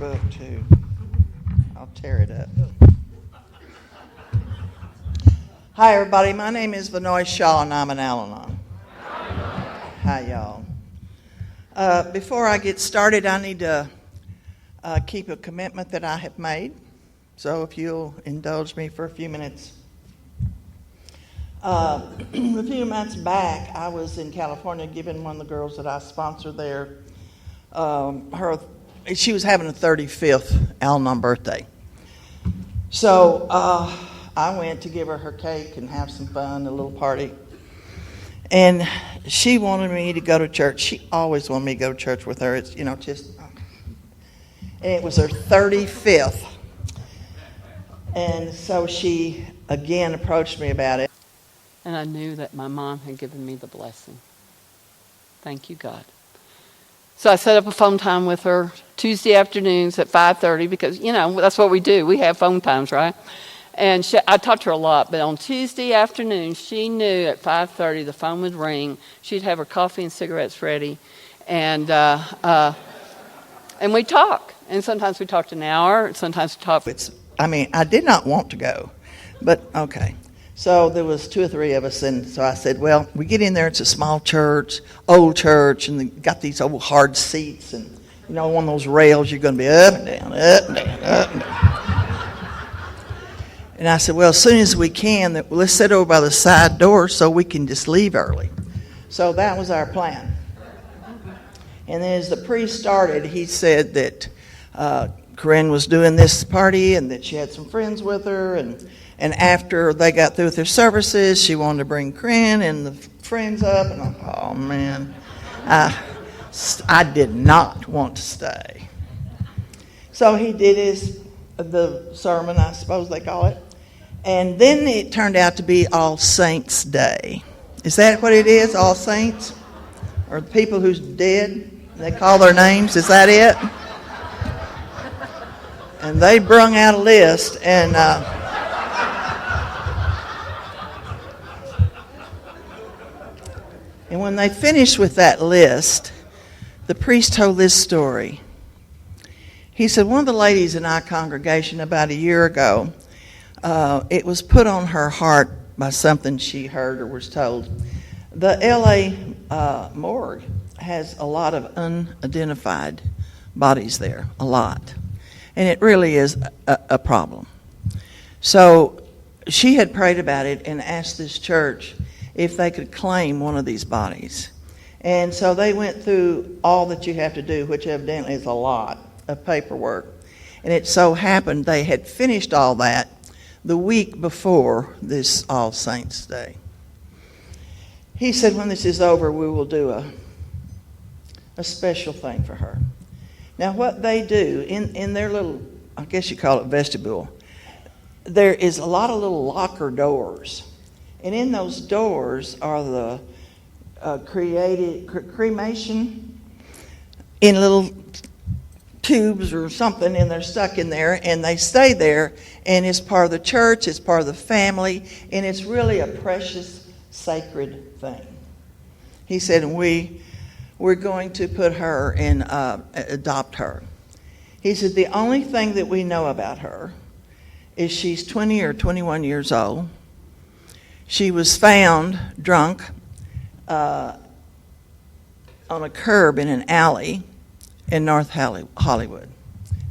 book, too. I'll tear it up. Hi, everybody. My name is Vannoy Shaw, and I'm an ALANON. Hi, y'all. Before I get started, I need to keep a commitment that I have made. So if you'll indulge me for a few minutes. A few months back, I was in California giving one of the girls that I sponsor there, she was having a 35th Al-Anon birthday. So I went to give her cake and have some fun, a little party. And she wanted me to go to church. She always wanted me to go to church with her. It's, and it was her 35th. And so she again approached me about it. And I knew that my mom had given me the blessing. Thank you, God. So I set up a phone time with her Tuesday afternoons at 5:30 because, that's what we do. We have phone times, right? And I talked to her a lot, but on Tuesday afternoon, she knew at 5:30 the phone would ring. She'd have her coffee and cigarettes ready, and we'd talk. And sometimes we talked an hour, sometimes we talked. I did not want to go, but okay. So there was 2 or 3 of us, and so I said, well, we get in there, it's a small church, old church, and they got these old hard seats, and, one of those rails, you're going to be up and down, up and down, up and down. And I said, well, as soon as we can, let's sit over by the side door so we can just leave early. So that was our plan. And then as the priest started, he said that Corinne was doing this party and that she had some friends with her, and after they got through with their services, she wanted to bring Corinne and the friends up. And I'm, oh, man, I did not want to stay. So he did the sermon, I suppose they call it. And then it turned out to be All Saints Day. Is that what it is, All Saints? Or the people who's dead, they call their names, is that it? And they brung out a list, and when they finished with that list, the priest told this story. He said, one of the ladies in our congregation about a year ago, it was put on her heart by something she heard or was told. The LA morgue has a lot of unidentified bodies there, a lot. And it really is a problem. So she had prayed about it and asked this church if they could claim one of these bodies. And so they went through all that you have to do, which evidently is a lot of paperwork. And it so happened they had finished all that the week before this All Saints Day. He said, when this is over, we will do a special thing for her. Now, what they do in their little, I guess you call it vestibule, there is a lot of little locker doors. And in those doors are the cremation in little tubes or something, and they're stuck in there, and they stay there, and it's part of the church, it's part of the family, and it's really a precious, sacred thing. He said, and we're going to put her and adopt her. He said, the only thing that we know about her is she's 20 or 21 years old. She was found drunk on a curb in an alley in North Hollywood.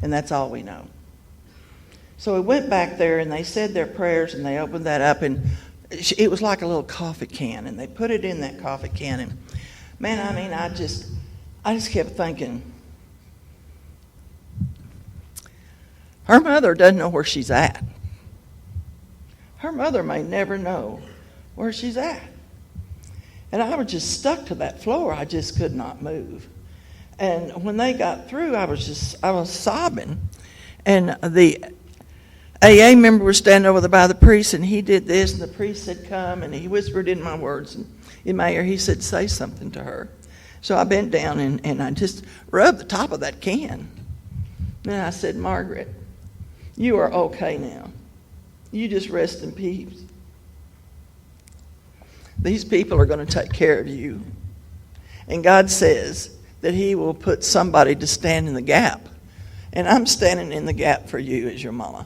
And that's all we know. So we went back there and they said their prayers and they opened that up, and it was like a little coffee can, and they put it in that coffee can. And man, I just kept thinking, her mother doesn't know where she's at. Her mother may never know where she's at. And I was just stuck to that floor. I just could not move. And when they got through, I was sobbing. And the AA member was standing over there by the priest, and he did this, and the priest said, come, and he whispered in my words, and in my ear, he said, say something to her. So I bent down, and I just rubbed the top of that can. And I said, Margaret, you are okay now. You just rest in peace. These people are going to take care of you. And God says that he will put somebody to stand in the gap And I'm standing in the gap for you as your mama.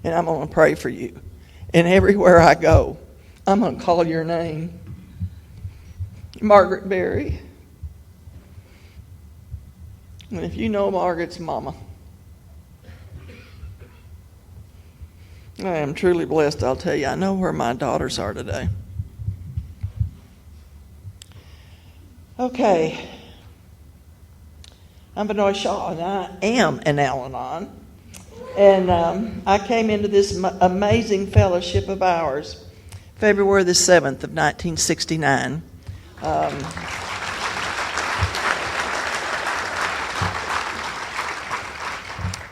And I'm going to pray for you. And everywhere I go, I'm going to call your name. Margaret Berry. And if you know Margaret's mama, I am truly blessed, I'll tell you. I know where my daughters are today. Okay. I'm Vannoy Shaw, and I am an ALANON. And I came into this amazing fellowship of ours February the 7th of 1969.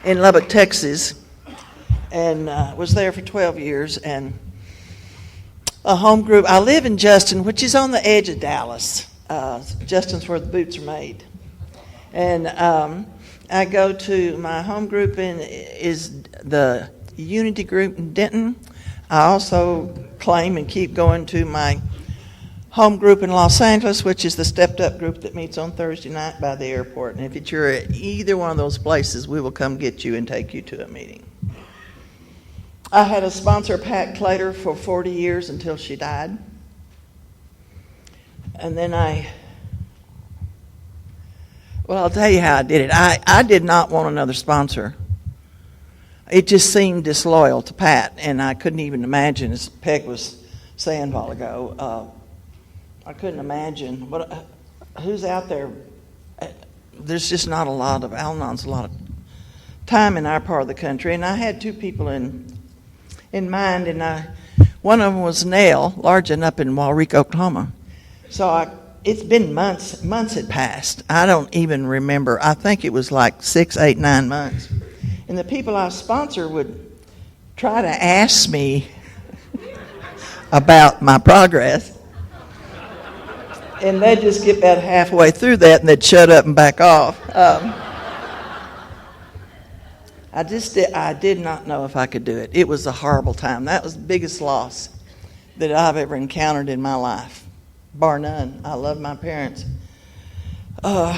In Lubbock, Texas, and was there for 12 years. And a home group. I live in Justin, which is on the edge of Dallas. Justin's where the boots are made. And I go to my home group is the Unity Group in Denton. I also claim and keep going to my home group in Los Angeles, which is the Stepped Up group that meets on Thursday night by the airport. And if you're at either one of those places, we will come get you and take you to a meeting. I had a sponsor, Pat Clater, for 40 years until she died. And then I'll tell you how I did it. I did not want another sponsor. It just seemed disloyal to Pat, and I couldn't even imagine, as Peg was saying a while ago, I couldn't imagine who's out there. There's just not a lot of Al-Anons, a lot of time in our part of the country. And I had two people in mind, and one of them was Nell Largen up in Waurika, Oklahoma. So it's been months had passed. I don't even remember. I think it was like 6, 8, 9 months. And the people I sponsor would try to ask me about my progress. And they'd just get about halfway through that and they'd shut up and back off. I did not know if I could do it. It was a horrible time. That was the biggest loss that I've ever encountered in my life, bar none. I love my parents. But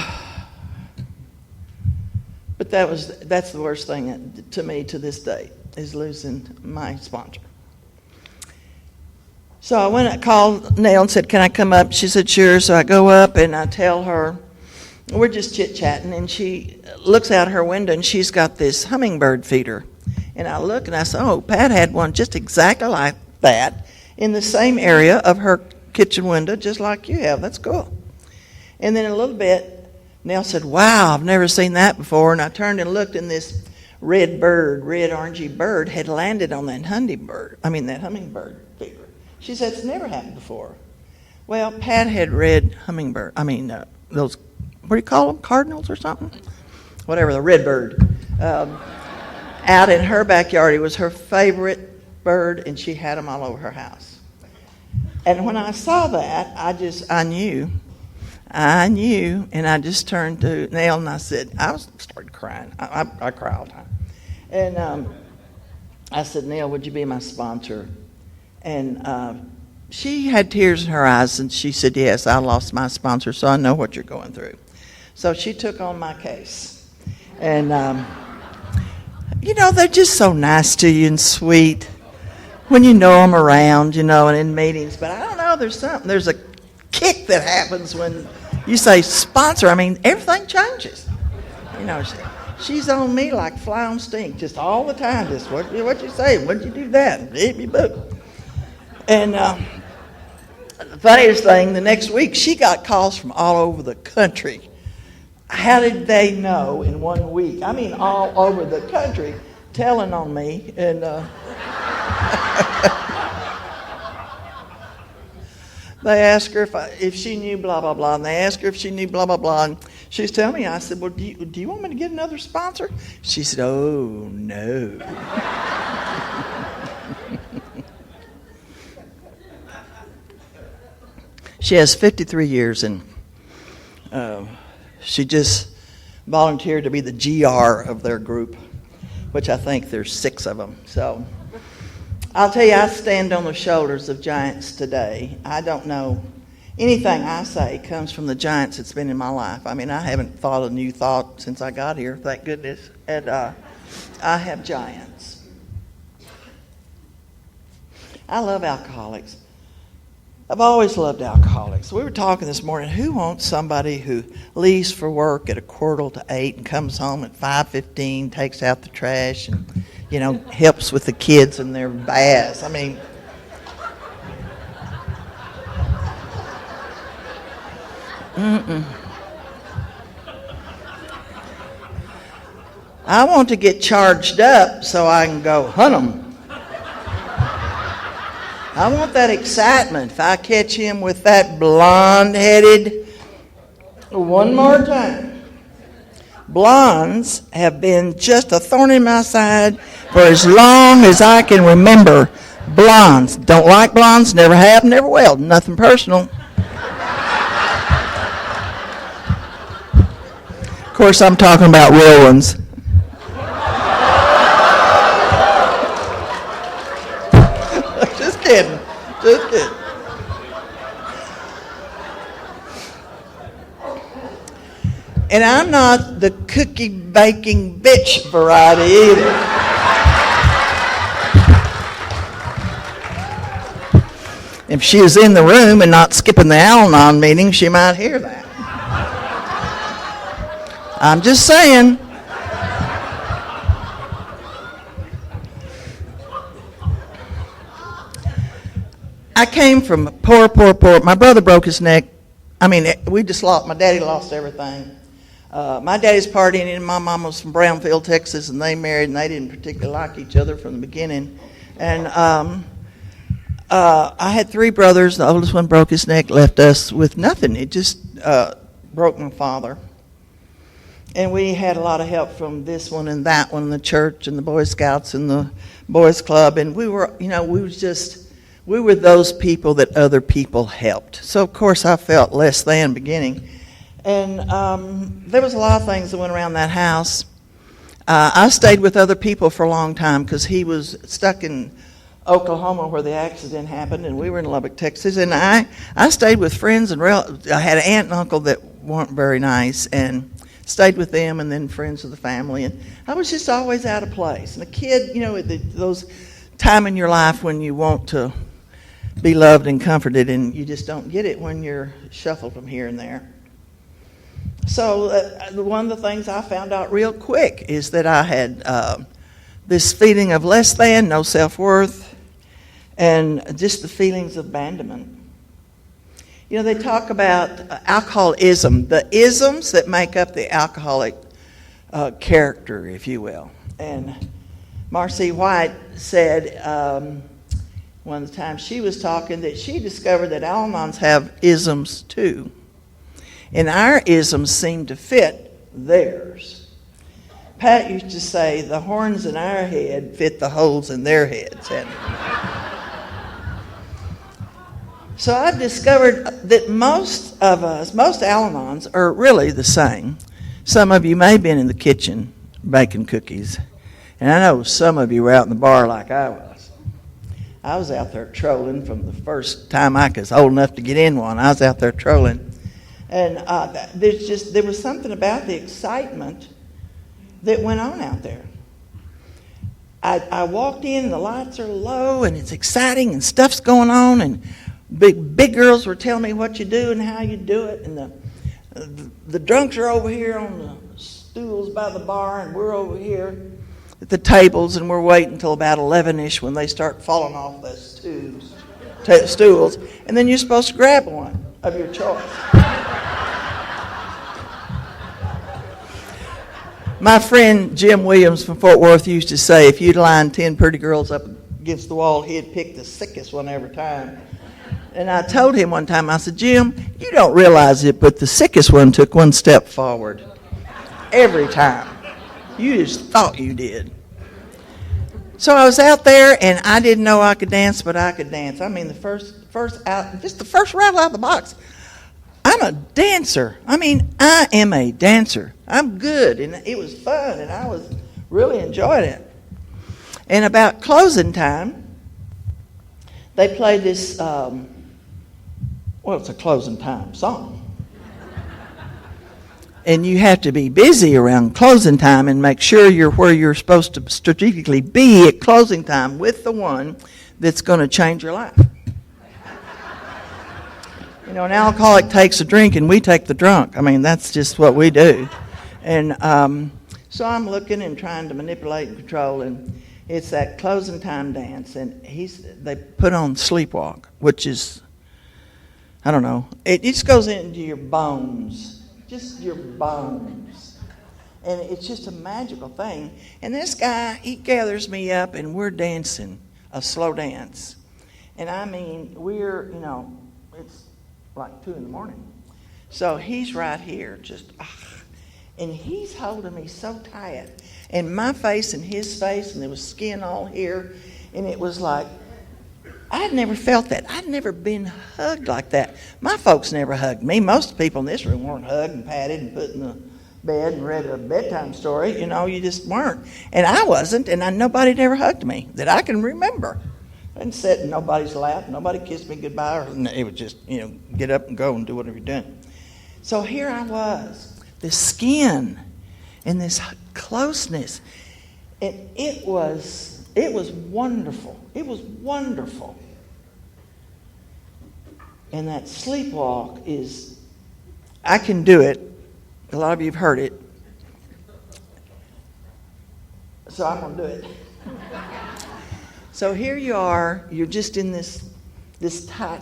that's the worst thing to me to this day, is losing my sponsor. So I went and called Nell and said, "Can I come up?" She said, "Sure." So I go up and I tell her, we're just chit-chatting, and she looks out her window and she's got this hummingbird feeder. And I look and I said, "Oh, Pat had one just exactly like that in the same area of her kitchen window, just like you have. That's cool." And then in a little bit, Nell said, "Wow, I've never seen that before." And I turned and looked, and this red orangey bird had landed on that hummingbird feeder. She said, "It's never happened before." Well, Pat had red hummingbird. Those, what do you call them, cardinals or something? Whatever, the red bird. Out in her backyard. It was her favorite bird, and she had them all over her house. And when I saw that, I knew, and I just turned to Nell and I said, I started crying. I cry all the time. And I said, "Nell, would you be my sponsor?" And she had tears in her eyes, and she said, "Yes, I lost my sponsor, so I know what you're going through." So she took on my case. And, they're just so nice to you and sweet when you know them around, and in meetings. But I don't know, there's a kick that happens when you say sponsor. Everything changes. She's on me like fly on stink, just all the time. Just what you say? What'd you do that? Hit me, boo. And the funniest thing, the next week, she got calls from all over the country. How did they know in 1 week? All over the country, telling on me. And they asked her if she knew blah, blah, blah. And they asked her if she knew blah, blah, blah. And she's telling me, I said, "Well, do you want me to get another sponsor?" She said, "Oh, no." She has 53 years, and she just volunteered to be the GR of their group, which I think there's 6 of them. So I'll tell you, I stand on the shoulders of giants today. I don't know anything I say comes from the giants that's been in my life. I mean, I haven't thought a new thought since I got here, thank goodness. And I have giants. I love alcoholics. I've always loved alcoholics. We were talking this morning, who wants somebody who leaves for work at 7:45 and comes home at 5:15, takes out the trash and, helps with the kids and their baths? I mean, I want to get charged up so I can go hunt them. I want that excitement. If I catch him with that blonde-headed, one more time. Blondes have been just a thorn in my side for as long as I can remember. Blondes. Don't like blondes, never have, never will. Nothing personal. Of course, I'm talking about real ones. Just kidding. And I'm not the cookie baking bitch variety either. If she was in the room and not skipping the Al-Anon meeting, she might hear that. I'm just saying. I came from poor. My brother broke his neck. I mean, my daddy lost everything. My daddy's partying, and my mom was from Brownfield, Texas, and they married, and they didn't particularly like each other from the beginning. And I had 3 brothers. The oldest one broke his neck, left us with nothing. It just broke my father. And we had a lot of help from this one and that one, the church and the Boy Scouts and the Boys Club. And we were those people that other people helped. So, of course, I felt less than beginning. And there was a lot of things that went around that house. I stayed with other people for a long time because he was stuck in Oklahoma where the accident happened, and we were in Lubbock, Texas. And I stayed with friends and relatives. I had an aunt and uncle that weren't very nice, and stayed with them, and then friends of the family. And I was just always out of place. And a kid, those time in your life when you want to be loved and comforted, and you just don't get it when you're shuffled from here and there. So one of the things I found out real quick is that I had this feeling of less than, no self-worth, and just the feelings of abandonment. They talk about alcoholism, the isms that make up the alcoholic character, if you will. And Marcy White said one of the times she was talking that she discovered that Al-Anons have isms too. And our isms seem to fit theirs. Pat used to say the horns in our head fit the holes in their heads. And so I've discovered that most of us, most Al-Anons, are really the same. Some of you may have been in the kitchen baking cookies. And I know some of you were out in the bar like I was. I was out there trolling from the first time I was old enough to get in one. I was out there trolling. And there was something about the excitement that went on out there. I walked in, and the lights are low, and it's exciting, and stuff's going on, and big girls were telling me what you do and how you do it, and the drunks are over here on the stools by the bar, and we're over here at the tables, and we're waiting until about 11-ish when they start falling off the stools, and then you're supposed to grab one of your choice. My friend Jim Williams from Fort Worth used to say if you'd line 10 pretty girls up against the wall, he'd pick the sickest one every time. And I told him one time, I said, Jim, you don't realize it, but the sickest one took one step forward every time. You just thought you did. So I was out there, and I didn't know I could dance, but I could dance. I mean, the first rattle out of the box. I'm a dancer. I am a dancer. I'm good, and it was fun, and I was really enjoying it. And about closing time, they played this, Well, it's a closing time song. And you have to be busy around closing time and make sure you're where you're supposed to strategically be at closing time with the one that's going to change your life. You know, an alcoholic takes a drink and we take the drunk. I mean, that's just what we do. And so I'm looking and trying to manipulate and control, and it's that closing time dance. And they put on Sleepwalk, which is, I don't know, it just goes into your bones. Just your bones. And it's just a magical thing. And this guy, he gathers me up and we're dancing a slow dance. And I mean, we're, you know, it's like 2 in the morning. So he's right here, just, and he's holding me so tight. And my face and his face, and there was skin all here. And it was like, I'd never felt that. I'd never been hugged like that. My folks never hugged me. Most people in this room weren't hugged and patted and put in the bed and read a bedtime story. You know, you just weren't. And I wasn't, and nobody had ever hugged me that I can remember. I didn't sit in nobody's lap. Nobody kissed me goodbye. Or it was just, you know, get up and go and do whatever you're doing. So here I was, this skin and this closeness. And it was wonderful. It was wonderful. And that sleepwalk is, I can do it. A lot of you have heard it. So I'm going to do it. So here you are. You're just in this tight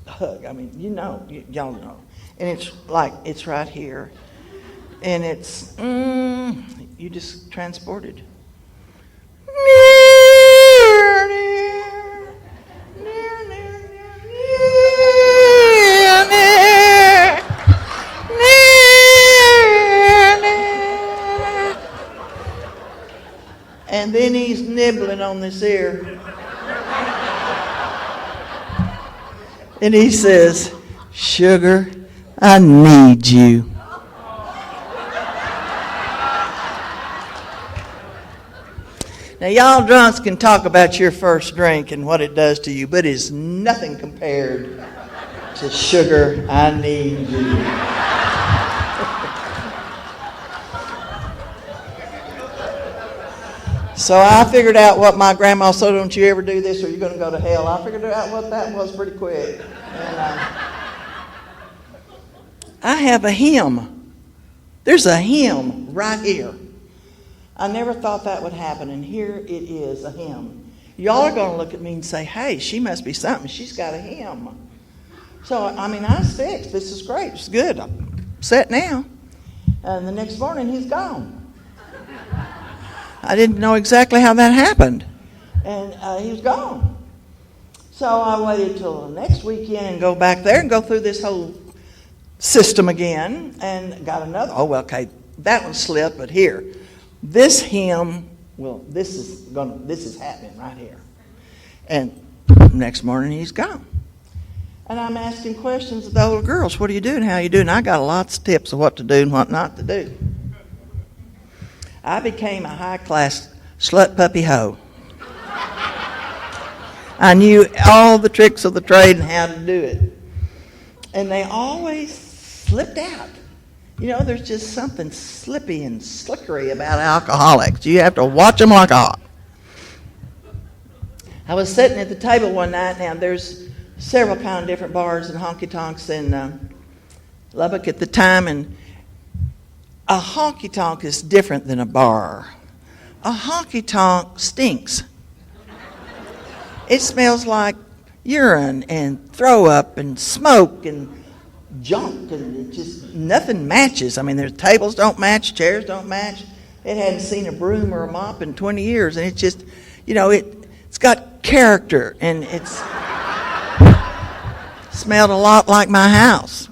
hug. I mean, you know, y'all know. And it's like, it's right here. And it's, you just transported. And then he's nibbling on this ear. And he says, "Sugar, I need you." Now, y'all drunks can talk about your first drink and what it does to you, but it's nothing compared to "Sugar, I need you." So I figured out what my grandma said, "Don't you ever do this or you're going to go to hell." I figured out what that was pretty quick. And I have a hymn. There's a hymn right here. I never thought that would happen, and here it is, a hymn. Y'all are going to look at me and say, "Hey, she must be something. She's got a hymn." So, I mean, I was fixed. This is great. It's good. I'm set now. And the next morning, he's gone. I didn't know exactly how that happened. And he was gone. So I waited till the next weekend and go back there and go through this whole system again and got another. Oh, well, okay, that one slipped, but here. This hymn, well, this is happening right here. And next morning he's gone. And I'm asking questions of the older girls. "What are you doing? How are you doing?" I got lots of tips of what to do and what not to do. I became a high-class slut puppy hoe. I knew all the tricks of the trade and how to do it. And they always slipped out. You know, there's just something slippy and slickery about alcoholics. You have to watch them like a hawk. I was sitting at the table one night. Now, there's several kind of different bars and honky-tonks in Lubbock at the time, and a honky-tonk is different than a bar. A honky-tonk stinks. It smells like urine and throw up and smoke and junk, and it just nothing matches. I mean, their tables don't match, chairs don't match. It hadn't seen a broom or a mop in 20 years, and it's just, you know, it's got character, and it's smelled a lot like my house.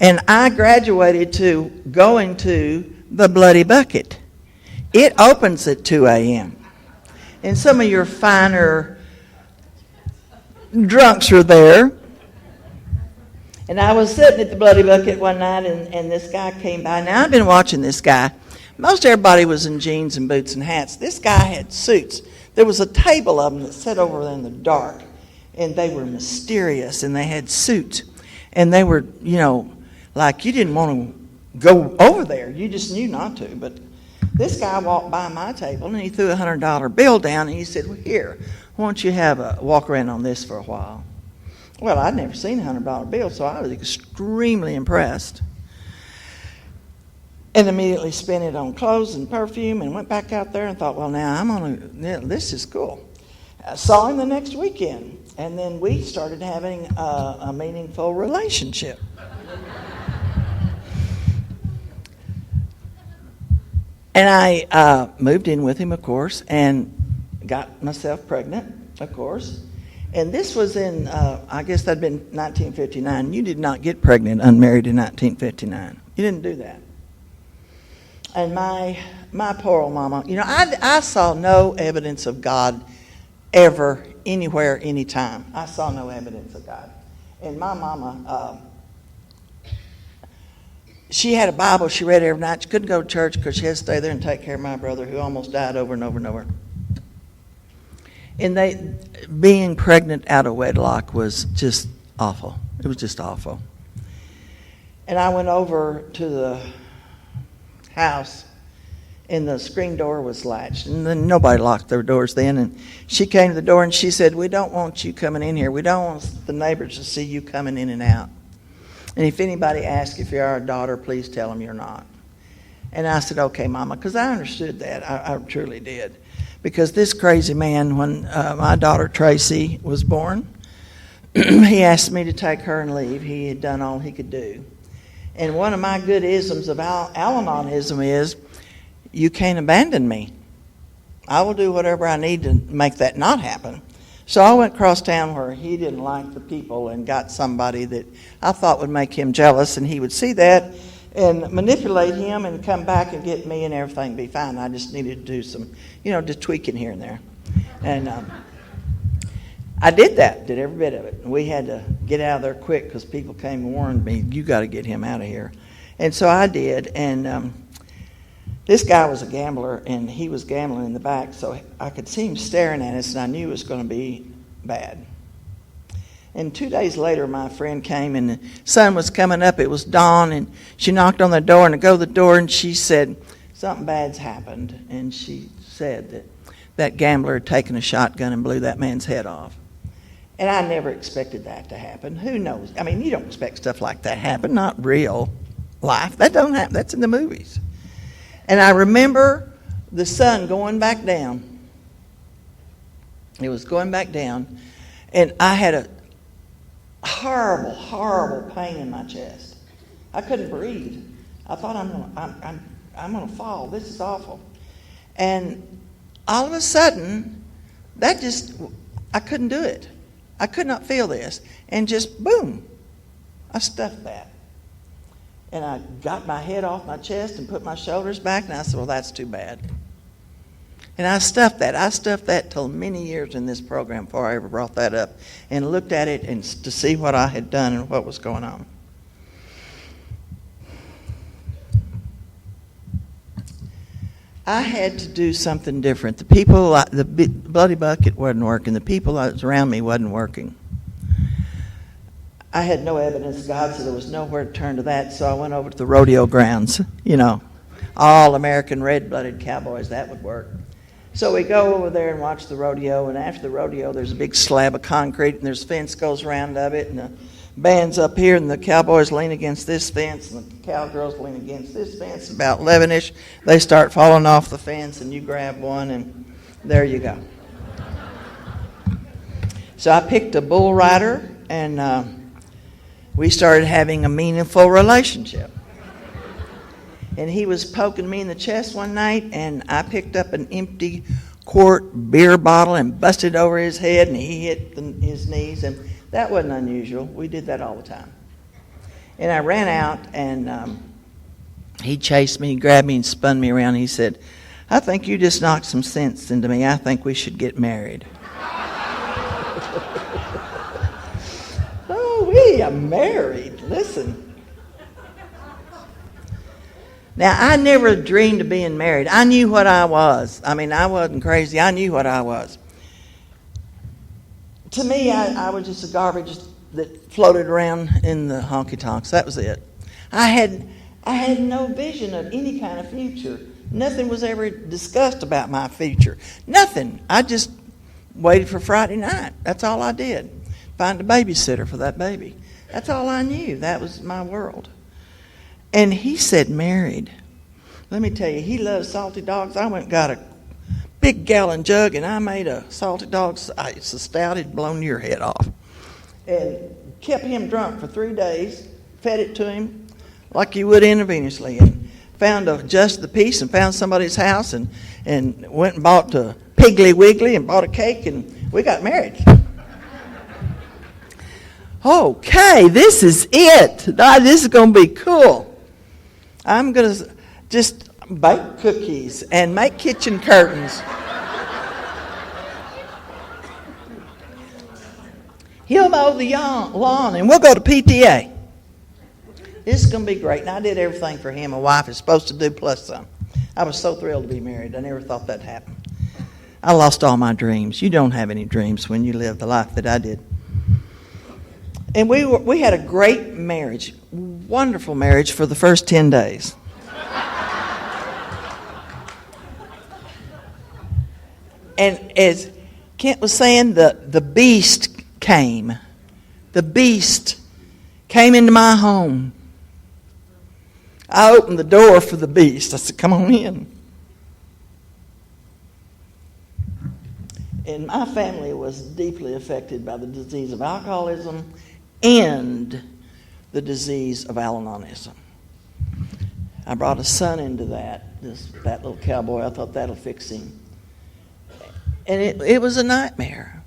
And I graduated to going to the Bloody Bucket. It opens at 2 a.m. And some of your finer drunks are there. And I was sitting at the Bloody Bucket one night, and this guy came by. Now, I've been watching this guy. Most everybody was in jeans and boots and hats. This guy had suits. There was a table of them that sat over there in the dark. And they were mysterious, and they had suits. And they were, like you didn't want to go over there. You just knew not to. But this guy walked by my table, and he threw a $100 bill down, and he said, well, here, why don't you have a walk around on this for a while? Well, I'd never seen a $100 bill, so I was extremely impressed. And immediately spent it on clothes and perfume and went back out there and thought, well, now this is cool. I saw him the next weekend, and then we started having a meaningful relationship. And I moved in with him, of course, and got myself pregnant, of course. And this was in, I guess that'd been 1959. You did not get pregnant unmarried in 1959. You didn't do that. And my poor old mama, I saw no evidence of God ever, anywhere, anytime. I saw no evidence of God. And my mama, she had a Bible she read every night. She couldn't go to church because she had to stay there and take care of my brother who almost died over and over and over. And being pregnant out of wedlock was just awful. It was just awful. And I went over to the house, and the screen door was latched, and then nobody locked their doors then. And she came to the door and she said, we don't want you coming in here. We don't want the neighbors to see you coming in and out. And if anybody asks if you're our daughter, please tell them you're not. And I said, okay, Mama, because I understood that. I truly did. Because this crazy man, when my daughter Tracy was born, he asked me to take her and leave. He had done all he could do. And one of my good isms of Al-Anonism is, you can't abandon me. I will do whatever I need to make that not happen. So I went across town where he didn't like the people and got somebody that I thought would make him jealous, and he would see that and manipulate him and come back and get me and everything be fine. I just needed to do some, just tweaking here and there. And I did every bit of it. And we had to get out of there quick because people came and warned me, you got to get him out of here. And so I did. And this guy was a gambler, and he was gambling in the back, so I could see him staring at us, and I knew it was going to be bad. And 2 days later, my friend came, and the sun was coming up. It was dawn, and she knocked on the door, and I go to the door, and she said, something bad's happened. And she said that gambler had taken a shotgun and blew that man's head off. And I never expected that to happen. Who knows? I mean, you don't expect stuff like that to happen. Not real life. That don't happen. That's in the movies. And I remember the sun going back down. It was going back down. And I had a horrible, horrible pain in my chest. I couldn't breathe. I thought I'm going to fall. This is awful. And all of a sudden, I couldn't do it. I could not feel this. And just boom, I stuffed that. And I got my head off my chest and put my shoulders back, and I said, well, that's too bad. And I stuffed that. I stuffed that till many years in this program before I ever brought that up and looked at it and to see what I had done and what was going on. I had to do something different. The bloody bucket wasn't working. The people that was around me wasn't working. I had no evidence of God, so there was nowhere to turn to that, so I went over to the rodeo grounds. All American red-blooded cowboys, that would work. So we go over there and watch the rodeo, and after the rodeo, there's a big slab of concrete, and there's a fence goes around of it, and the band's up here, and the cowboys lean against this fence, and the cowgirls lean against this fence. About 11-ish, they start falling off the fence, and you grab one, and there you go. So I picked a bull rider, and we started having a meaningful relationship. And he was poking me in the chest one night, and I picked up an empty quart beer bottle and busted over his head, and he hit his knees, and that wasn't unusual. We did that all the time. And I ran out, and he chased me, grabbed me, and spun me around. And he said, I think you just knocked some sense into me. I think we should get married. We are married. Listen. Now, I never dreamed of being married. I knew what I was. I mean, I wasn't crazy. I knew what I was. to me, I was just a garbage that floated around in the honky-tonks. That was it. I had no vision of any kind of future. Nothing was ever discussed about my future. Nothing. I just waited for Friday night. That's all I did. Find a babysitter for that baby. That's all I knew. That was my world. And he said married. Let me tell you, he loves salty dogs. I went and got a big gallon jug, and I made a salty dog. It's a stout. It'd blown your head off. And kept him drunk for 3 days. Fed it to him like you would intravenously. And found just the piece and found somebody's house and went and bought a Piggly Wiggly and bought a cake, and we got married. Okay, this is it. This is going to be cool. I'm going to just bake cookies and make kitchen curtains. He'll mow the lawn, and we'll go to PTA. This is going to be great. And I did everything for him a wife is supposed to do plus some. I was so thrilled to be married. I never thought that'd happen. I lost all my dreams. You don't have any dreams when you live the life that I did. And we had a great marriage, wonderful marriage for the first 10 days. And as Kent was saying, the beast came. The beast came into my home. I opened the door for the beast. I said, come on in. And my family was deeply affected by the disease of alcoholism and the disease of Alanonism. I brought a son into that little cowboy. I thought that'll fix him. And it was a nightmare.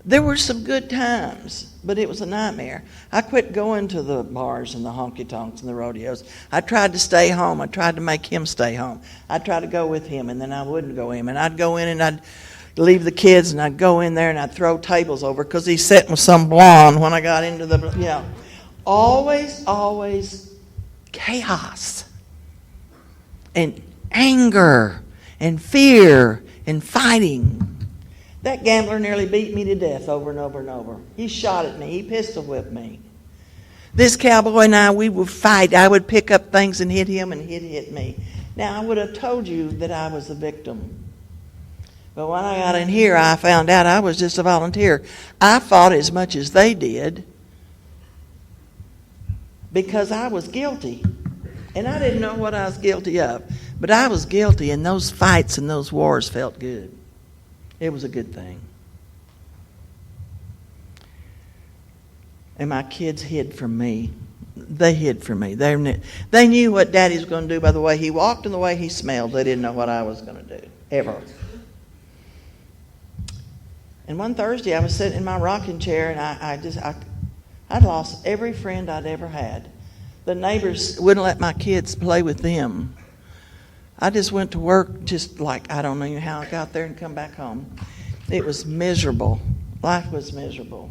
There were some good times, but it was a nightmare. I quit going to the bars and the honky-tonks and the rodeos. I tried to stay home. I tried to make him stay home. I'd try to go with him, and then I wouldn't go in. And I'd go in and I'd leave the kids, and I'd go in there and I'd throw tables over because he's sitting with some blonde when I got into the, always chaos and anger and fear and fighting. That gambler nearly beat me to death over and over and over. He shot at me. He pistol whipped me. This cowboy and I, we would fight. I would pick up things and hit him, and he'd hit me. Now, I would have told you that I was a victim. But when I got in here, I found out I was just a volunteer. I fought as much as they did because I was guilty. And I didn't know what I was guilty of. But I was guilty, and those fights and those wars felt good. It was a good thing. And my kids hid from me. They hid from me. They knew what Daddy was going to do by the way he walked and the way he smelled. They didn't know what I was going to do, ever. And one Thursday, I was sitting in my rocking chair, and I'd lost every friend I'd ever had. The neighbors wouldn't let my kids play with them. I just went to work just like I don't know how I got there and come back home. It was miserable. Life was miserable.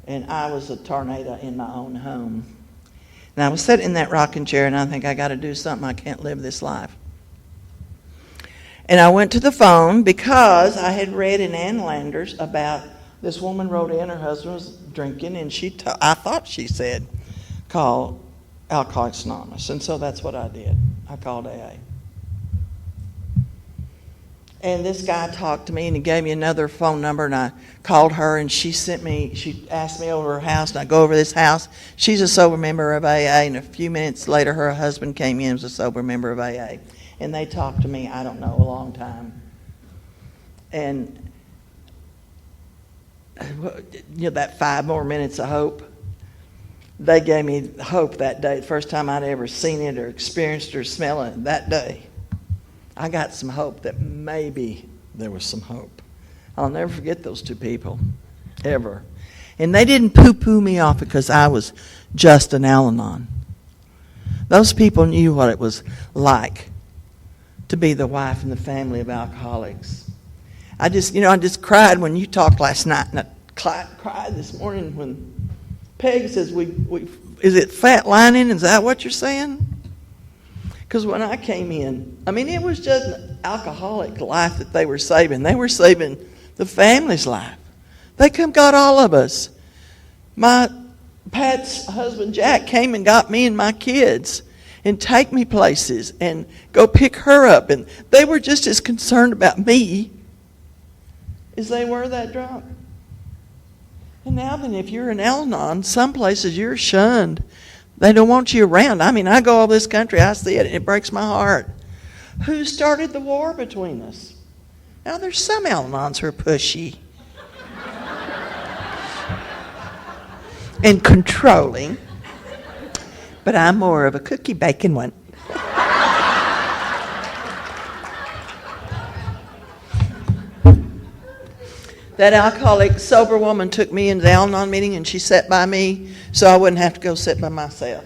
And I was a tornado in my own home. And I was sitting in that rocking chair, and I think I got to do something. I can't live this life. And I went to the phone because I had read in Ann Landers about this woman wrote in, her husband was drinking, and I thought she said, call Alcoholics Anonymous. And so that's what I did. I called AA. And this guy talked to me, and he gave me another phone number, and I called her, and she asked me over her house, and I go over this house. She's a sober member of AA, and a few minutes later, her husband came in as a sober member of AA. And they talked to me, I don't know, a long time. And, that 5 more minutes of hope, they gave me hope that day. The first time I'd ever seen it or experienced or smelled it that day. I got some hope that maybe there was some hope. I'll never forget those two people, ever. And they didn't poo-poo me off because I was just an Al-Anon. Those people knew what it was like to be the wife in the family of alcoholics. I just cried when you talked last night, and I cried this morning when Peg says, is it fat lining? Is that what you're saying? Because when I came in, it was just an alcoholic life that they were saving. They were saving the family's life. They come got all of us. Pat's husband, Jack, came and got me and my kids and take me places and go pick her up. And they were just as concerned about me as they were that drunk. And now then, if you're in Al-Anon, some places you're shunned. They don't want you around. I mean, I go all this country, I see it, and it breaks my heart. Who started the war between us? Now, there's some Al-Anons who are pushy and controlling, but I'm more of a cookie baking one. That alcoholic, sober woman took me into the Al-Anon meeting, and she sat by me so I wouldn't have to go sit by myself.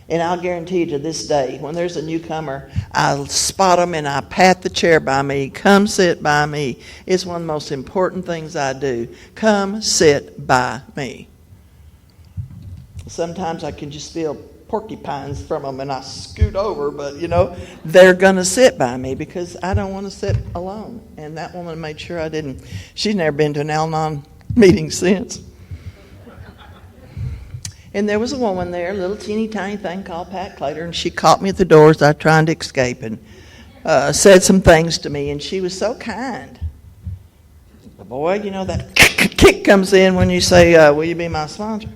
And I'll guarantee you to this day, when there's a newcomer, I'll spot them and I pat the chair by me. Come sit by me. It's one of the most important things I do. Come sit by me. Sometimes I can just feel porcupines from them and I scoot over, but they're going to sit by me because I don't want to sit alone. And that woman made sure I didn't. She's never been to an Al-Anon meeting since. And there was a woman there, a little teeny tiny thing called Pat Clater, and she caught me at the door as I was trying to escape and said some things to me, and she was so kind. But boy, that kick comes in when you say, will you be my sponsor?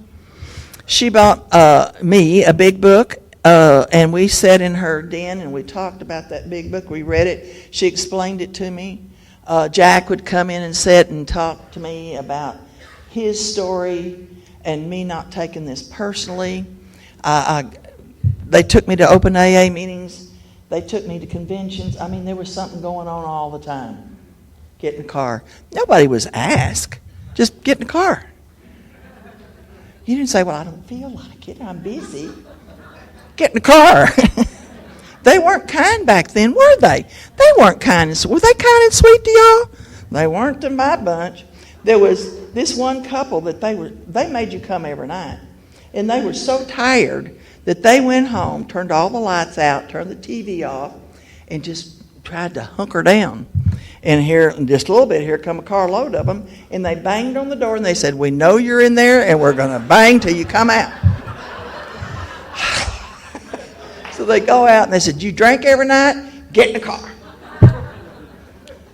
She bought me a big book, and we sat in her den and we talked about that big book. We read it. She explained it to me. Jack would come in and sit and talk to me about his story and me not taking this personally. They took me to open AA meetings. They took me to conventions. I mean, there was something going on all the time. Get in the car. Nobody was asked. Just get in the car. You didn't say, well, I don't feel like it. I'm busy. Get in the car. They weren't kind back then, were they? They weren't kind. Were they kind and sweet to y'all? They weren't to my bunch. There was this one couple that they made you come every night. And they were so tired that they went home, turned all the lights out, turned the TV off, and just tried to hunker down. And here, in just a little bit, here come a carload of them, and they banged on the door, and they said, we know you're in there, and we're going to bang till you come out. So they go out, and they said, you drink every night? Get in the car.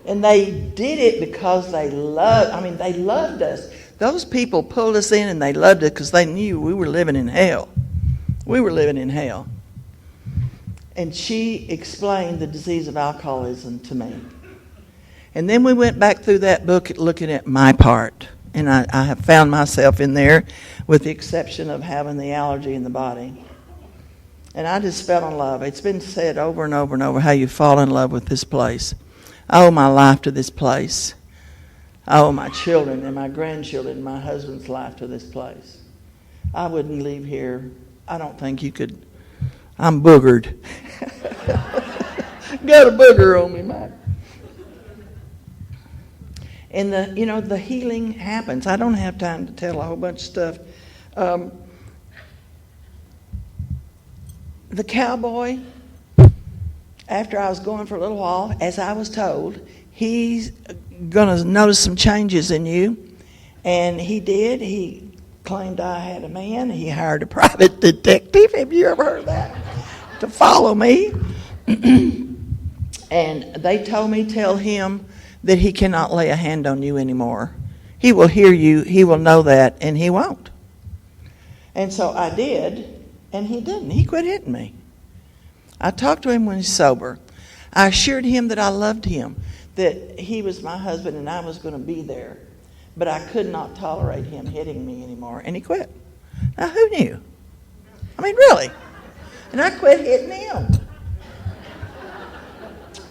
And they did it because they loved us. Those people pulled us in, and they loved us because they knew we were living in hell. We were living in hell. And she explained the disease of alcoholism to me. And then we went back through that book looking at my part. And I have found myself in there with the exception of having the allergy in the body. And I just fell in love. It's been said over and over and over how you fall in love with this place. I owe my life to this place. I owe my children and my grandchildren and my husband's life to this place. I wouldn't leave here. I don't think you could. I'm boogered. Got a booger on me, Mike. And the healing happens. I don't have time to tell a whole bunch of stuff. The cowboy, after I was going for a little while, as I was told, he's going to notice some changes in you. And he did. He claimed I had a man. He hired a private detective. Have you ever heard of that? To follow me. And they told me, tell him that he cannot lay a hand on you anymore. He will hear you, he will know that, and he won't. And so I did, and he didn't. He quit hitting me. I talked to him when he's sober. I assured him that I loved him, that he was my husband and I was going to be there. But I could not tolerate him hitting me anymore, and he quit. Now, who knew? I mean, really. And I quit hitting him.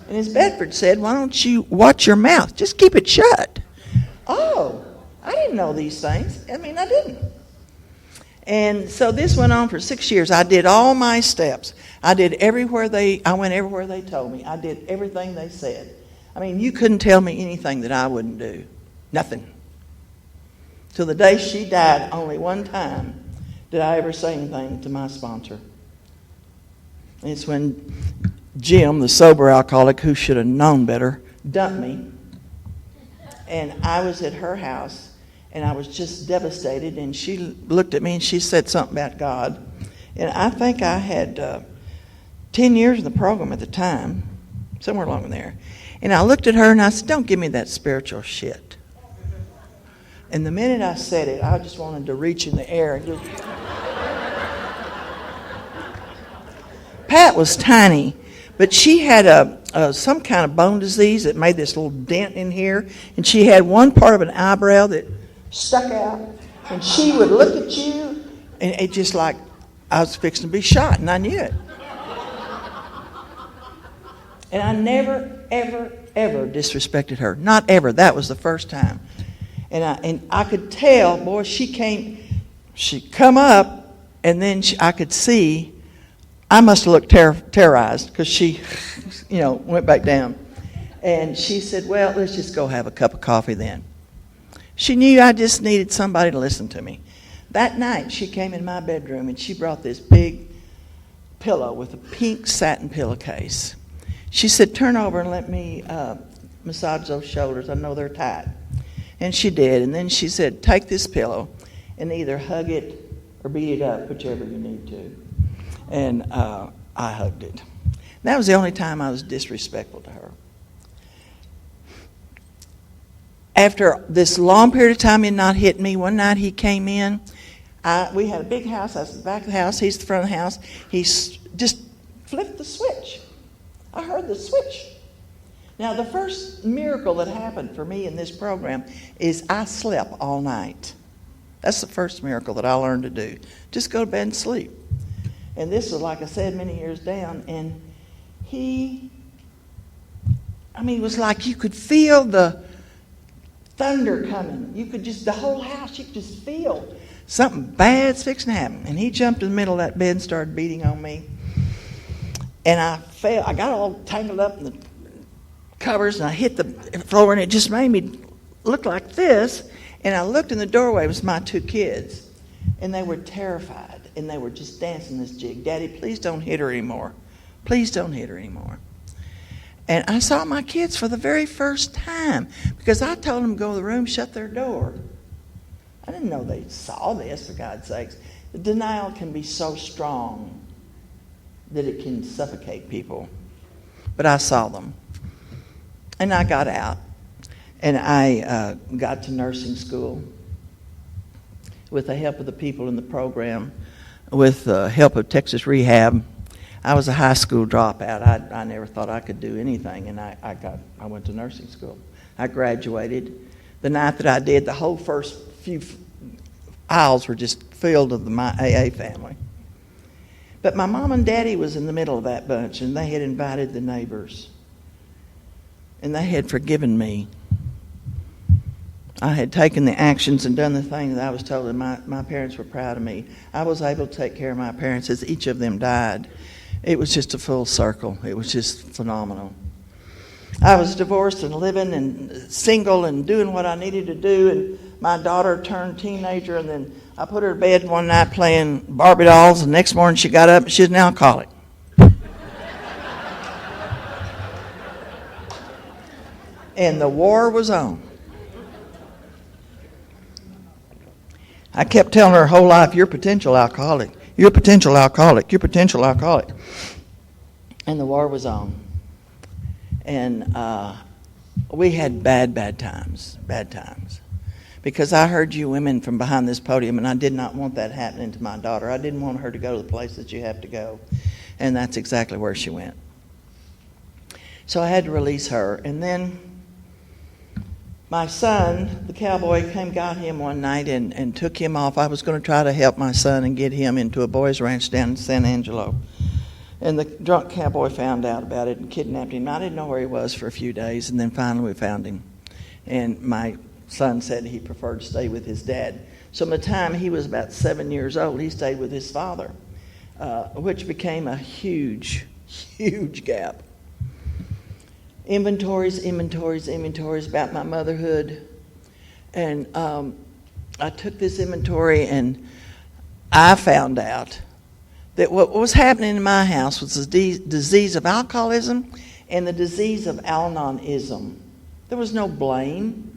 And as Bedford said, why don't you watch your mouth? Just keep it shut. Oh, I didn't know these things. I mean, I didn't. And so this went on for 6 years. I did all my steps. I went everywhere they told me. I did everything they said. I mean, you couldn't tell me anything that I wouldn't do. Nothing. Till the day she died, only one time did I ever say anything to my sponsor. And it's when Jim, the sober alcoholic who should have known better, dumped me. And I was at her house, And I was just devastated, and she looked at me and she said something about God. And I think I had 10 years in the program at the time, somewhere along there. And I looked at her and I said, don't give me that spiritual shit. And the minute I said it, I just wanted to reach in the air and just... Pat was tiny, but she had some kind of bone disease that made this little dent in here, and she had one part of an eyebrow that stuck out, and she would look at you, and it just like I was fixing to be shot, and I knew it. And I never, ever, ever disrespected her. Not ever. That was the first time. And I could tell, boy, she'd come up, and then I could see, I must have looked terrorized, because she, went back down. And she said, well, let's just go have a cup of coffee then. She knew I just needed somebody to listen to me. That night, she came in my bedroom, and she brought this big pillow with a pink satin pillowcase. She said, turn over and let me massage those shoulders. I know they're tight. And she did. And then she said, take this pillow and either hug it or beat it up, whichever you need to. And I hugged it. That was the only time I was disrespectful to her. After this long period of time, he had not hit me. One night he came in. We had a big house. I was at the back of the house. He's the front of the house. He just flipped the switch. I heard the switch. Now, the first miracle that happened for me in this program is I slept all night. That's the first miracle that I learned to do. Just go to bed and sleep. And this was, like I said, many years down. And it was like you could feel the thunder coming. You could just, the whole house, you could just feel something bad's fixing to happen. And he jumped in the middle of that bed and started beating on me. And I fell. I got all tangled up in the covers, and I hit the floor, and it just made me look like this. And I looked in the doorway. It was my two kids, and they were terrified, and they were just dancing this jig. Daddy, please don't hit her anymore. Please don't hit her anymore. And I saw my kids for the very first time because I told them to go to the room, shut their door. I didn't know they saw this, for God's sakes. The denial can be so strong that it can suffocate people. But I saw them. And I got out. And I got to nursing school with the help of the people in the program, with the help of Texas Rehab. I was a high school dropout. I never thought I could do anything, and I went to nursing school. I graduated. The night that I did, the whole first few aisles were just filled with my AA family. But my mom and daddy was in the middle of that bunch, and they had invited the neighbors. And they had forgiven me. I had taken the actions and done the thing that I was told, and my parents were proud of me. I was able to take care of my parents as each of them died. It was just a full circle. It was just phenomenal. I was divorced and living and single and doing what I needed to do, and my daughter turned teenager, and then I put her to bed one night playing Barbie dolls, and the next morning she got up and she's an alcoholic. And the war was on. I kept telling her whole life, you're a potential alcoholic. You're a potential alcoholic. You're a potential alcoholic. And the war was on. And we had bad times. Bad times. Because I heard you women from behind this podium, and I did not want that happening to my daughter. I didn't want her to go to the place that you have to go. And that's exactly where she went. So I had to release her. And then my son, the cowboy, got him one night and took him off. I was going to try to help my son and get him into a boys' ranch down in San Angelo. And the drunk cowboy found out about it and kidnapped him. I didn't know where he was for a few days, and then finally we found him. And my son said he preferred to stay with his dad. So by the time he was about 7 years old, he stayed with his father, which became a huge, huge gap. Inventories about my motherhood. And I took this inventory, and I found out that what was happening in my house was the disease of alcoholism and the disease of ALANONism. There was no blame.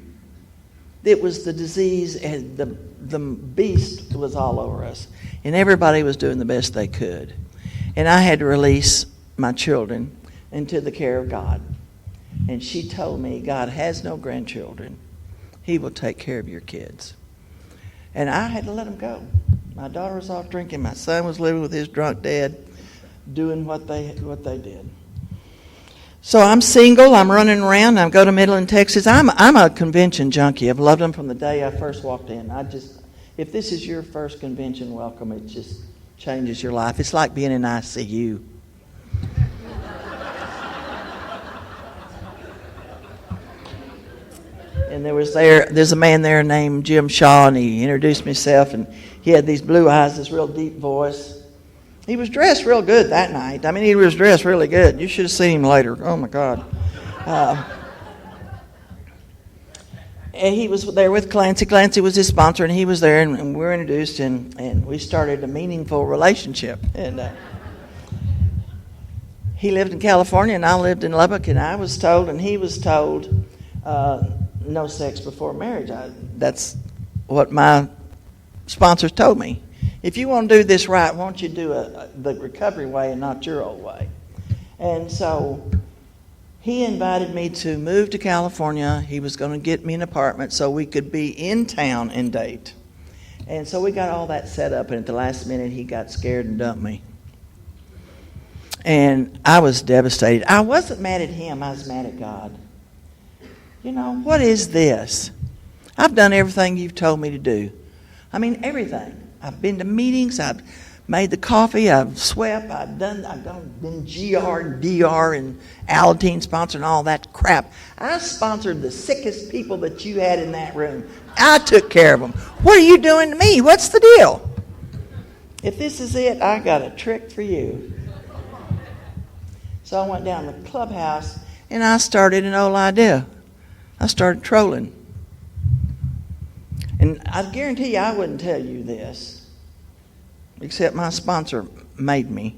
it was the disease, and the beast was all over us. And everybody was doing the best they could. And I had to release my children into the care of God. And she told me, God has no grandchildren. He will take care of your kids. And I had to let them go. My daughter was off drinking. My son was living with his drunk dad, doing what they did. So I'm single. I'm running around. I go to Midland, Texas. I'm a convention junkie. I've loved them from the day I first walked in. If this is your first convention welcome, it just changes your life. It's like being in ICU. And there's a man there named Jim Shaw, and he introduced himself, and he had these blue eyes, this real deep voice. He was dressed real good that night. I mean, he was dressed really good. You should have seen him later. Oh, my God. And he was there with Clancy. Clancy was his sponsor, and he was there, and we were introduced, and we started a meaningful relationship. And he lived in California, and I lived in Lubbock, and I was told, and he was told, no sex before marriage. That's what my sponsors told me. If you want to do this right, why don't you do the recovery way and not your old way? And so he invited me to move to California. He was going to get me an apartment so we could be in town and date. And so we got all that set up, and at the last minute he got scared and dumped me. And I was devastated. I wasn't mad at him, I was mad at God. You know, what is this? I've done everything you've told me to do. I mean, everything. I've been to meetings, I've made the coffee, I've swept, I've been GR and DR and Alanon sponsor and all that crap. I sponsored the sickest people that you had in that room. I took care of them. What are you doing to me? What's the deal? If this is it, I got a trick for you. So I went down to the clubhouse and I started an old idea. I started trolling. And I guarantee you I wouldn't tell you this, except my sponsor made me.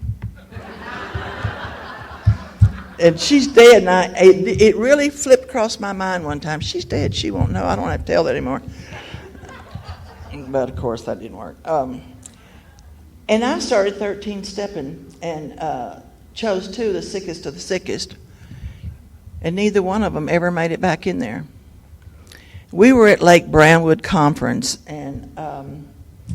And she's dead, and it really flipped across my mind one time. She's dead. She won't know. I don't have to tell that anymore. But, of course, that didn't work. And I started 13-stepping and chose two of the sickest of the sickest. And neither one of them ever made it back in there. We were at Lake Brownwood Conference, and I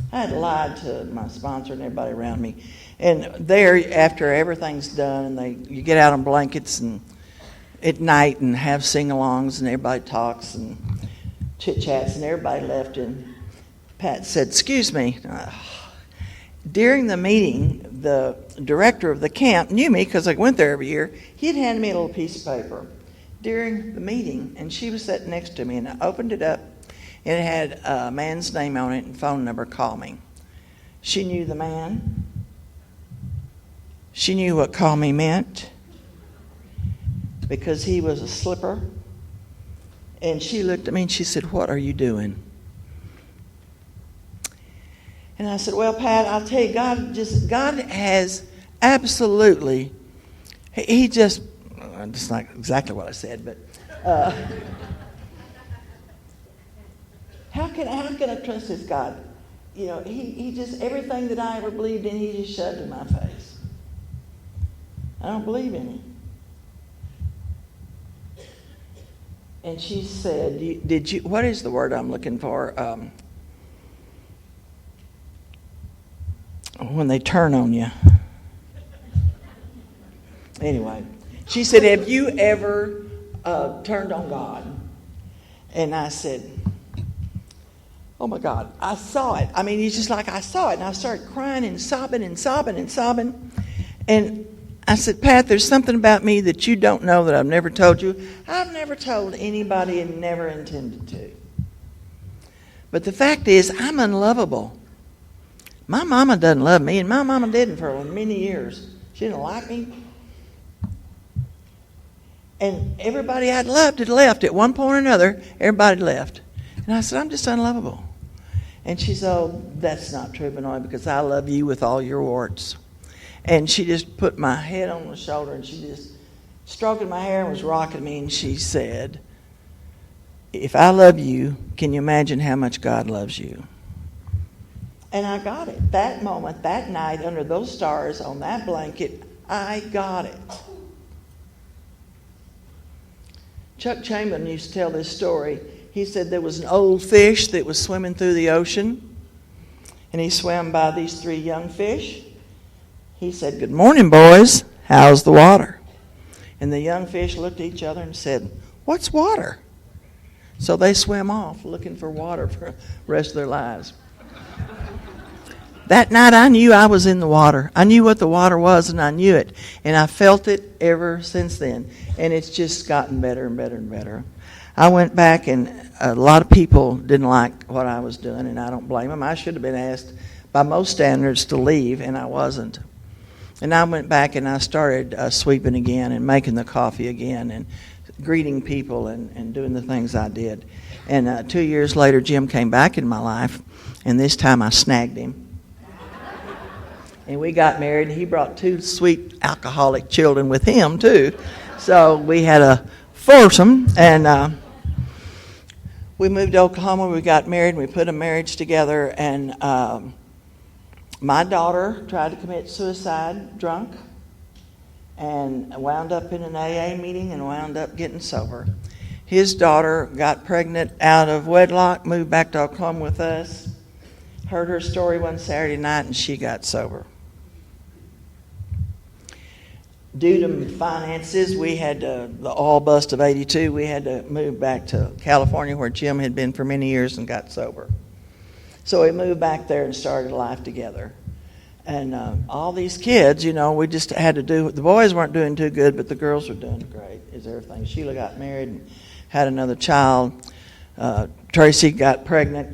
had lied to my sponsor and everybody around me. And there, after everything's done, and you get out on blankets and at night and have sing-alongs, and everybody talks and chit-chats, and everybody left, and Pat said, "Excuse me." During the meeting, the director of the camp knew me because I went there every year. He had handed me a little piece of paper during the meeting, and she was sitting next to me, and I opened it up, and it had a man's name on it and phone number. Call me. She knew the man. She knew what call me meant because he was a slipper. And she looked at me and she said, "What are you doing?" And I said, "Well, Pat, I'll tell you, God has absolutely, he just not exactly what I said, but how can I trust this God? You know, he just, everything that I ever believed in, he just shoved in my face. I don't believe in him." And she said, what is the word I'm looking for? When they turn on you. Anyway, she said, "Have you ever turned on God?" And I said, "Oh my God, I saw it." I mean, it's just like I saw it. And I started crying and sobbing and sobbing and sobbing. And I said, "Pat, there's something about me that you don't know that I've never told you." I've never told anybody and never intended to. But the fact is, I'm unlovable. My mama doesn't love me, and my mama didn't for many years. She didn't like me. And everybody I'd loved had left. At one point or another, everybody left. And I said, "I'm just unlovable." And she said, "Oh, that's not true, Vannoy, because I love you with all your warts." And she just put my head on my shoulder, and she just stroking my hair and was rocking me, and she said, if I love you, can you imagine how much God loves you? And I got it. That moment, that night, under those stars on that blanket, I got it. Chuck Chamberlain used to tell this story. He said there was an old fish that was swimming through the ocean, and he swam by these 3 young fish. He said, "Good morning, boys. How's the water?" And the young fish looked at each other and said, "What's water?" So they swam off looking for water for the rest of their lives. That night I knew I was in the water. I knew what the water was, and I knew it. And I felt it ever since then. And it's just gotten better and better and better. I went back, and a lot of people didn't like what I was doing, and I don't blame them. I should have been asked by most standards to leave, and I wasn't. And I went back and I started sweeping again and making the coffee again and greeting people and doing the things I did. And 2 years later, Jim came back in my life, and this time I snagged him. And we got married, and he brought 2 sweet alcoholic children with him, too. So we had a foursome, and we moved to Oklahoma. We got married, and we put a marriage together, and my daughter tried to commit suicide drunk and wound up in an AA meeting and wound up getting sober. His daughter got pregnant out of wedlock, moved back to Oklahoma with us, heard her story one Saturday night, and she got sober. Due to finances, we had the oil bust of 82. We had to move back to California, where Jim had been for many years and got sober. So we moved back there and started life together. And all these kids, we just had to do. The boys weren't doing too good, but the girls were doing great. Is everything. Sheila got married and had another child. Tracy got pregnant,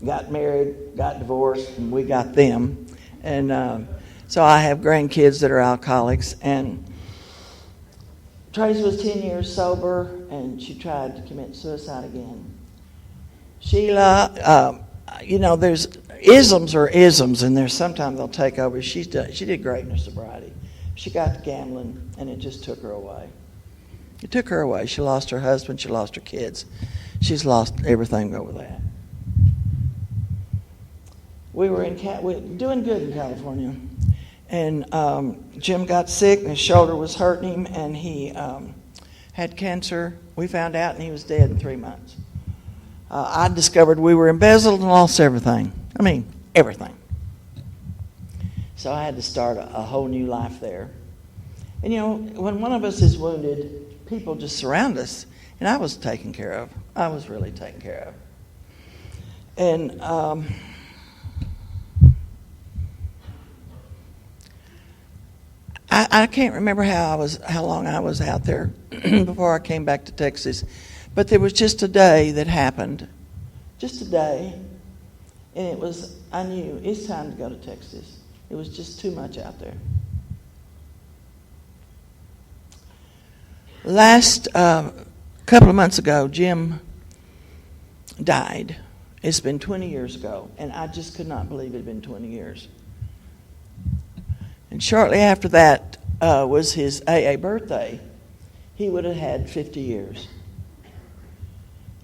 got married, got divorced, and we got them. And so I have grandkids that are alcoholics, and Tracy was 10 years sober, and she tried to commit suicide again. Sheila, there's isms are isms, and there's sometimes they'll take over. She did great in her sobriety. She got to gambling, and it just took her away. It took her away. She lost her husband. She lost her kids. She's lost everything over that. We were doing good in California. And Jim got sick, and his shoulder was hurting him, and he had cancer. We found out, and he was dead in 3 months. I discovered we were embezzled and lost everything. I mean, everything. So I had to start a whole new life there. And when one of us is wounded, people just surround us, and I was taken care of. I was really taken care of. And I can't remember how long I was out there before I came back to Texas, but there was just a day that happened, just a day, and I knew it's time to go to Texas. It was just too much out there. Last couple of months ago, Jim died. It's been 20 years ago, and I just could not believe it had been 20 years. And shortly after that was his AA birthday. He would have had 50 years.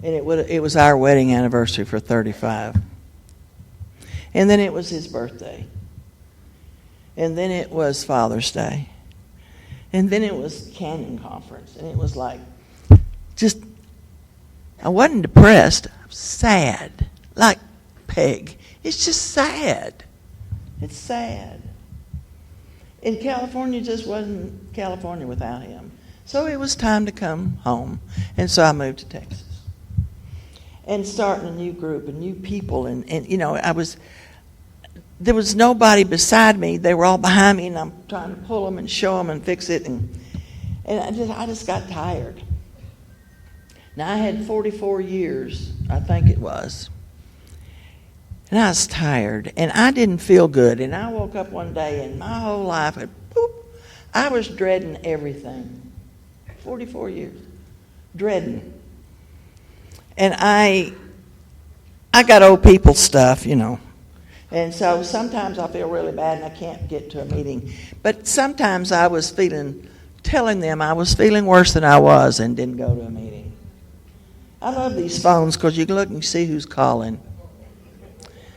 And it was our wedding anniversary for 35. And then it was his birthday. And then it was Father's Day. And then it was Canyon Conference. And it was like, I wasn't depressed. I was sad. Like Peg. It's just sad. It's sad. And California just wasn't California without him. So it was time to come home. And so I moved to Texas. And starting a new group and new people. And there was nobody beside me. They were all behind me, and I'm trying to pull them and show them and fix it. And I just got tired. Now, I had 44 years, I think it was. And I was tired, and I didn't feel good. And I woke up one day, and my whole life, I was dreading everything. 44 years. Dreading. And I got old people stuff, And so sometimes I feel really bad and I can't get to a meeting. But sometimes I was telling them I was feeling worse than I was and didn't go to a meeting. I love these phones because you can look and you see who's calling.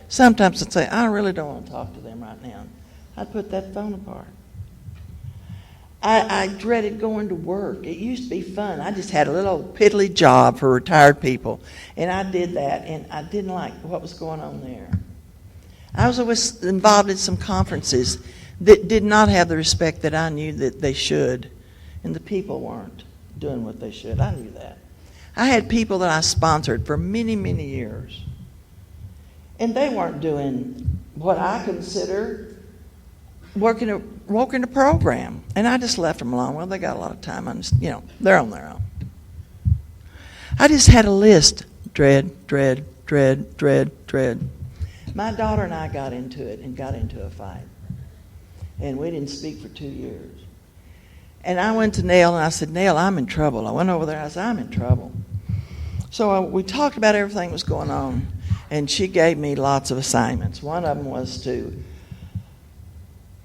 Sometimes I'd say, I really don't want to talk to them right now. I'd put that phone apart. I dreaded going to work. It used to be fun. I just had a little piddly job for retired people, and I did that, and I didn't like what was going on there. I was always involved in some conferences that did not have the respect that I knew that they should, and the people weren't doing what they should. I knew that. I had people that I sponsored for many, many years, and they weren't doing what I consider working a program, and I just left them alone. Well, they got a lot of time. They're on their own. I just had a list. Dread. My daughter and I got into it and got into a fight, and we didn't speak for 2 years. And I went to Nell and I said, Nell, I'm in trouble. I went over there. I said, I'm in trouble. So we talked about everything that was going on, and she gave me lots of assignments. One of them was to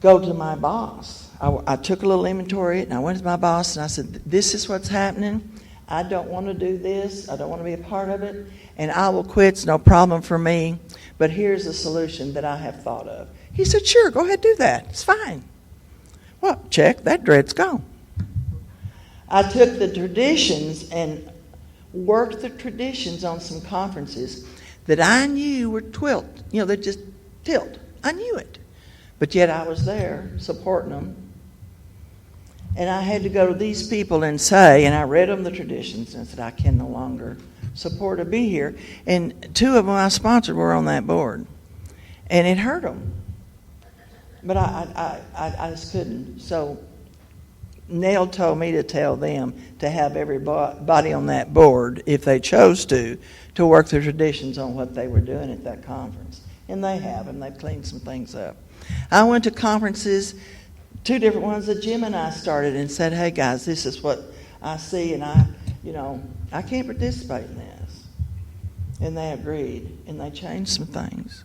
go to my boss. I took a little inventory and I went to my boss and I said, this is what's happening. I don't want to do this. I don't want to be a part of it. And I will quit. It's no problem for me. But here's the solution that I have thought of. He said, sure, go ahead, do that. It's fine. Well, check, that dread's gone. I took the traditions and worked the traditions on some conferences that I knew were they just tilt. I knew it. But yet I was there supporting them. And I had to go to these people and say, and I read them the traditions and said, I can no longer support or be here. And 2 of them I sponsored were on that board. And it hurt them. But I just couldn't. So Nell told me to tell them to have everybody on that board, if they chose to work their traditions on what they were doing at that conference. And they have, and they've cleaned some things up. I went to conferences, 2 different ones that Jim and I started, and said, hey guys, this is what I see, and I can't participate in this. And they agreed, and they changed some things.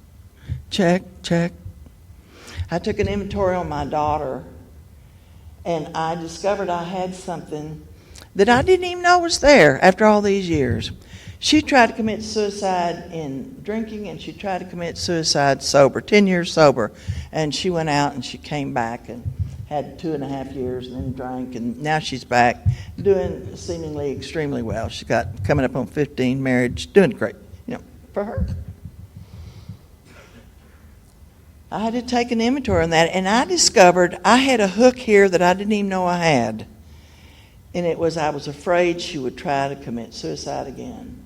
Check. I took an inventory on my daughter, and I discovered I had something that I didn't even know was there after all these years. She tried to commit suicide in drinking, and she tried to commit suicide sober, 10 years sober. And she went out and she came back and had 2.5 years and then drank, and now she's back doing seemingly extremely well. She's got coming up on 15, marriage, doing great, for her. I had to take an inventory on that, and I discovered I had a hook here that I didn't even know I had. And it was I was afraid she would try to commit suicide again.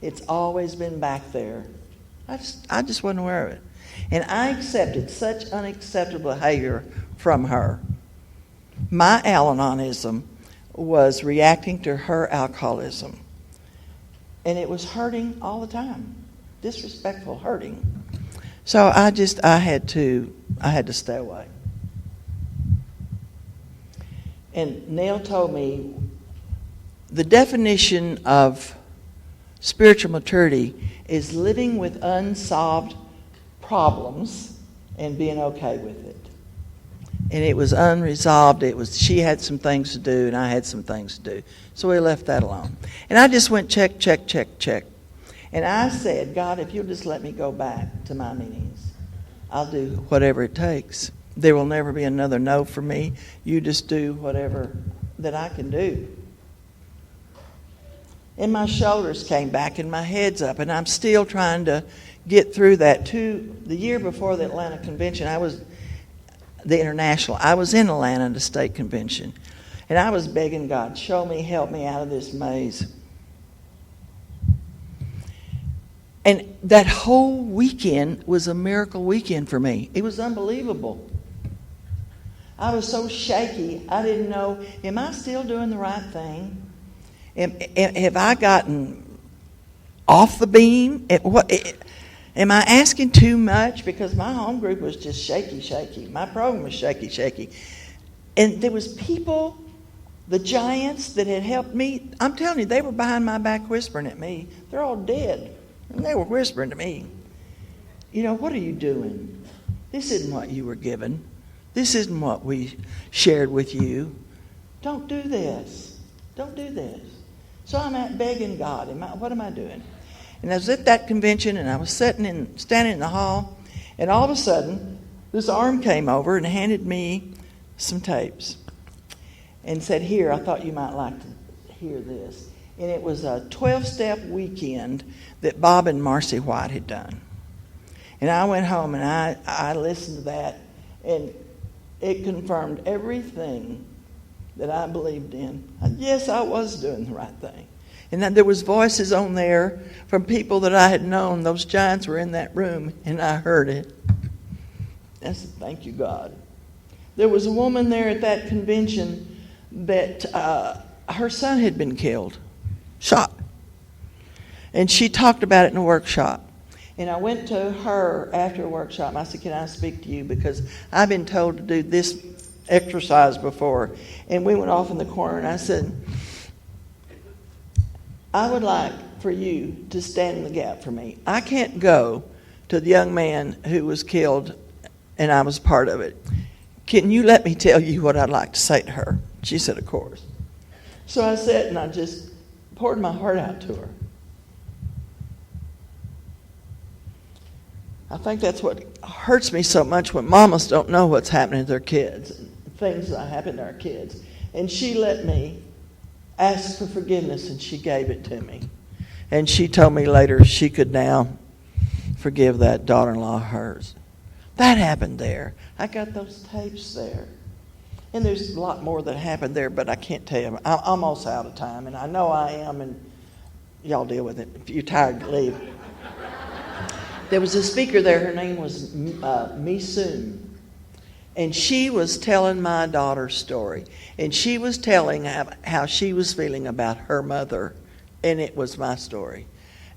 It's always been back there. I just wasn't aware of it. And I accepted such unacceptable behavior from her. My Al-Anonism was reacting to her alcoholism. And it was hurting all the time. Disrespectful, hurting. So I had to stay away. And Nell told me the definition of spiritual maturity is living with unsolved problems and being okay with it. And it was unresolved. She had some things to do and I had some things to do. So we left that alone. And I just went check. And I said, God, if you'll just let me go back to my meetings, I'll do whatever it takes. There will never be another no for me. You just do whatever that I can do. And my shoulders came back and my head's up, and I'm still trying to get through that. The year before the Atlanta convention, I was in Atlanta at the state convention, and I was begging God, show me, help me out of this maze. And that whole weekend was a miracle weekend for me. It was unbelievable. I was so shaky, I didn't know, am I still doing the right thing? Have I gotten off the beam? Am I asking too much? Because my home group was just shaky. My program was shaky. And there was people, the giants that had helped me. I'm telling you, they were behind my back whispering at me. They're all dead. And they were whispering to me, what are you doing? This isn't what you were given. This isn't what we shared with you. Don't do this. Don't do this. So I'm at begging God, what am I doing? And I was at that convention, and I was standing in the hall, and all of a sudden, this arm came over and handed me some tapes and said, here, I thought you might like to hear this. And it was a 12-step weekend that Bob and Marcy White had done. And I went home and I listened to that, and it confirmed everything that I believed in. Yes, I was doing the right thing. And then there was voices on there from people that I had known. Those giants were in that room, and I heard it. I said, thank you, God. There was a woman there at that convention that her son had been killed, shot. And she talked about it in a workshop. And I went to her after a workshop, and I said, can I speak to you? Because I've been told to do this exercise before. And we went off in the corner, and I said, I would like for you to stand in the gap for me. I can't go to the young man who was killed, and I was part of it. Can you let me tell you what I'd like to say to her? She said, of course. So I sat and I just poured my heart out to her. I think that's what hurts me so much when mamas don't know what's happening to their kids, things that happen to our kids. And she let me ask for forgiveness, and she gave it to me. And she told me later she could now forgive that daughter-in-law of hers. That happened there. I got those tapes there. And there's a lot more that happened there, but I can't tell you. I'm almost out of time, and I know I am, and y'all deal with it. If you're tired, leave. There was a speaker there. Her name was Misoon. And she was telling my daughter's story. And she was telling how she was feeling about her mother. And it was my story.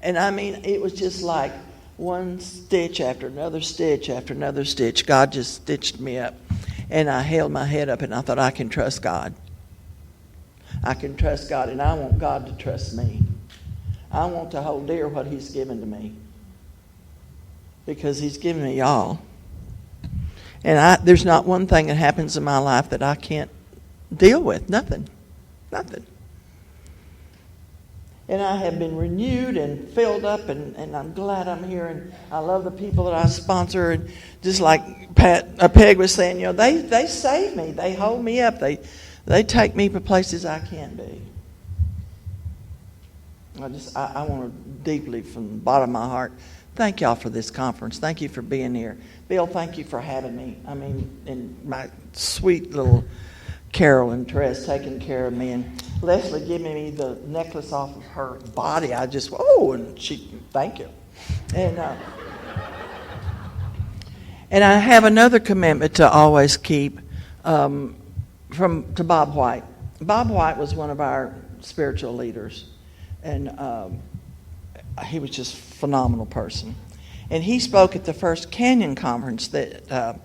And I mean, it was just like one stitch after another stitch after another stitch. God just stitched me up. And I held my head up and I thought, I can trust God. I can trust God, and I want God to trust me. I want to hold dear what He's given to me. Because He's given me y'all. And there's not one thing that happens in my life that I can't deal with. Nothing. And I have been renewed and filled up, and I'm glad I'm here. And I love the people that I sponsor. And just like Peg was saying, they save me. They hold me up. They take me to places I can't be. I want to deeply, from the bottom of my heart, thank y'all for this conference. Thank you for being here. Bill, thank you for having me. I mean, and my sweet little Carol and Therese taking care of me. And Leslie giving me the necklace off of her body. I just, and she, thank you. And I have another commitment to always keep to Bob White. Bob White was one of our spiritual leaders. And he was just a phenomenal person. And he spoke at the first Canyon conference that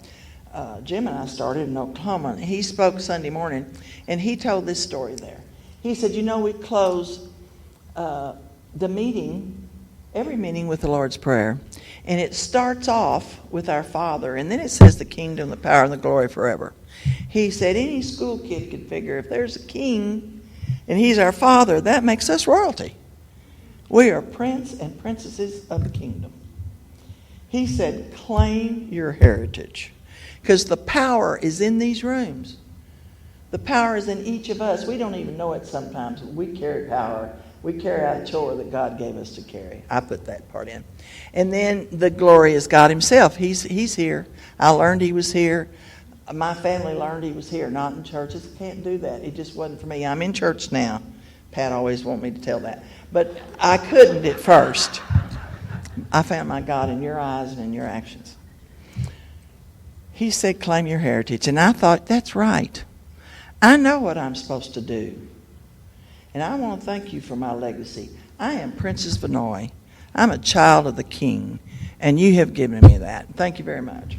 Jim and I started in Oklahoma. He spoke Sunday morning, and he told this story there. He said, we close the meeting, every meeting, with the Lord's Prayer. And it starts off with our Father, and then it says the kingdom, the power, and the glory forever. He said any school kid could figure if there's a king and He's our Father, that makes us royalty. We are prince and princesses of the kingdom. He said, claim your heritage. Because the power is in these rooms. The power is in each of us. We don't even know it sometimes. We carry power. We carry out a chore that God gave us to carry. I put that part in. And then the glory is God Himself. He's here. I learned He was here. My family learned He was here, not in churches. Can't do that. It just wasn't for me. I'm in church now. Pat always wanted me to tell that. But I couldn't at first. I found my God in your eyes and in your actions. He said, claim your heritage. And I thought, that's right. I know what I'm supposed to do. And I want to thank you for my legacy. I am Princess Vannoy. I'm a child of the King. And you have given me that. Thank you very much.